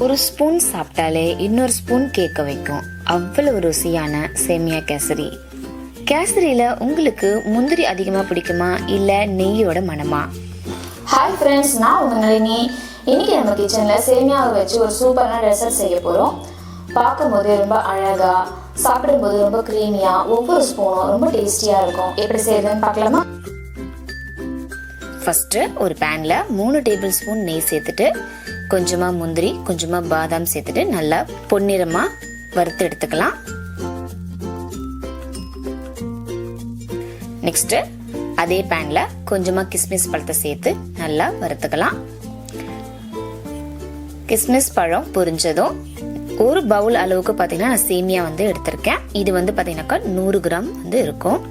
ஒரு ஸ்பூன் சாப்பிட்டாலே இன்னொரு ஸ்பூன் கேட்க வைக்கும். அவ்வளவு ருசியான சேமியா கேசரி. கேசரியில உங்களுக்கு முந்திரி அதிகமா பிடிக்குமா இல்ல நெய்யோட மனமா? ஹாய் ஃப்ரெண்ட்ஸ், நான் உங்க நளினி. இன்னைக்கு நம்ம கிச்சன்ல சேமியாவை வச்சு ஒரு சூப்பரான டெசர்ட் செய்ய போறோம். பார்க்கும்போது ரொம்ப அழகா, சாப்பிடும்போது ரொம்ப கிரீமியா, ஒவ்வொரு ஸ்பூனும் ரொம்ப டேஸ்டியா இருக்கும். எப்படி செய்யறதுன்னு பார்க்கலாமா? ஃபர்ஸ்ட் ஒரு பேன்ல 3 டேபிள் ஸ்பூன் நெய் சேர்த்துட்டு கொஞ்சமா முந்திரி கொஞ்சமா பாதாம் சேர்த்துட்டு நல்லா பொன்னிறமா வறுத்து எடுத்துக்கலாம். நெக்ஸ்ட் அதே பேன்ல கொஞ்சமா கிஸ்மிஸ் பழத்தை சேர்த்து நல்லா வறுத்துக்கலாம். கிஸ்மிஸ் பழம் பொரிஞ்சதும் ஒரு பவுல் அளவுக்கு பாத்தீங்கன்னா நான் சேமியா எடுத்திருக்கேன். இது பாத்தீங்கன்னாக்கா 100 கிராம் இருக்கும்.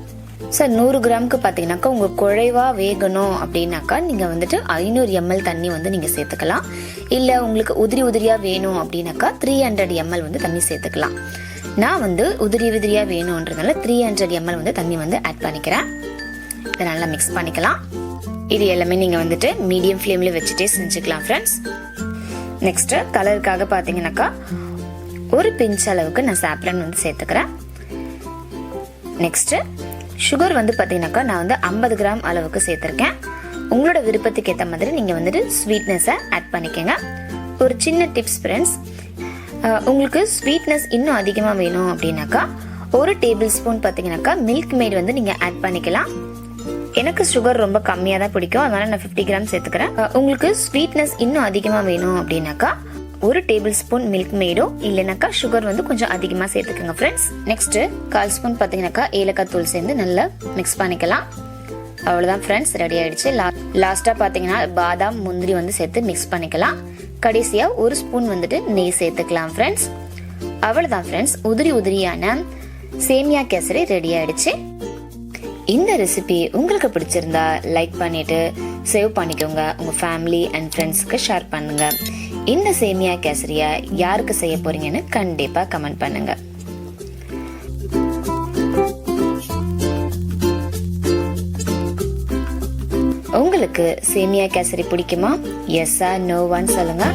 சார் 100 கிராமுக்கு பாத்தீங்கன்னாக்கா உங்க குழைவா வேகணும் அப்படின்னாக்கா நீங்க 500 ml தண்ணி நீங்க சேர்த்துக்கலாம். இல்ல உங்களுக்கு உதிரி உதிரியா வேணும் அப்படின்னாக்கா 300 ml தண்ணி சேர்த்துக்கலாம். நான் உதிரி உதிரியா வேணும்ன்றதுனால 300 ml தண்ணி ஆட் பண்ணிக்கிறேன். இதை நல்லா மிக்ஸ் பண்ணிக்கலாம். இது எல்லாமே நீங்க மீடியம் ஃப்ளேம்ல வச்சுட்டே செஞ்சுக்கலாம் ஃப்ரெண்ட்ஸ். நெக்ஸ்ட் கலருக்காக பாத்தீங்கன்னாக்கா ஒரு பிஞ்ச் அளவுக்கு நான் சாப்ரன் சேர்த்துக்கிறேன். நெக்ஸ்ட் சுகர் பாத்தீங்கன்னாக்கா நான் 50 கிராம் அளவுக்கு சேர்த்திருக்கேன். உங்களோட விருப்பத்துக்கு ஏற்ற மாதிரி நீங்க ஸ்வீட்னஸை ஆட் பண்ணிக்கங்க. ஒரு சின்ன டிப்ஸ் ஃப்ரெண்ட்ஸ், உங்களுக்கு ஸ்வீட்னஸ் இன்னும் அதிகமா வேணும் அப்படின்னாக்கா ஒரு டேபிள் ஸ்பூன் பாத்தீங்கன்னாக்கா மில்க் மேட் நீங்க ஆட் பண்ணிக்கலாம். எனக்கு சுகர் ரொம்ப கம்மியா தான் பிடிக்கும், அதனால நான் 50 கிராம் சேர்த்துக்கிறேன். உங்களுக்கு ஸ்வீட்னஸ் இன்னும் அதிகமா வேணும் அப்படின்னாக்கா ஒரு டேபிள் ஸ்பூன் மில்க் மேடோ இல்லைனாக்கா சுகர் கொஞ்சம் அதிகமா சேர்த்துக்கோங்க ஃப்ரெண்ட்ஸ். நெக்ஸ்ட் 1/4 ஸ்பூன் பாத்தீங்கன்னாக்கா ஏலக்காய் தூள் சேர்ந்து நல்லா மிக்ஸ் பண்ணிக்கலாம். அவ்வளவுதான் ஃப்ரெண்ட்ஸ், ரெடி ஆயிடுச்சு. லாஸ்டா பாத்தீங்கன்னா பாதாம் முந்திரி சேர்த்து மிக்ஸ் பண்ணிக்கலாம். கடைசியா ஒரு ஸ்பூன் நெய் சேர்த்துக்கலாம் ஃப்ரெண்ட்ஸ். அவ்வளவுதான் ஃப்ரெண்ட்ஸ், உதிரி உதிரியான சேமியா கேசரி ரெடி ஆயிடுச்சு. இந்த ரெசிபி உங்களுக்கு பிடிச்சிருந்தா லைக் பண்ணிட்டு சேவ் பண்ணிக்கோங்க. உங்க ஃபேமிலி அண்ட் ஃப்ரெண்ட்ஸ்க்கு ஷேர் பண்ணுங்க. இந்த சேமியா கேசரியா யாருக்கு செய்ய போறீங்கன்னு கண்டிப்பா கமெண்ட் பண்ணுங்க. உங்களுக்கு சேமியா கேசரி பிடிக்குமா? எஸ்ஸா நோவான்னு சொல்லுங்க.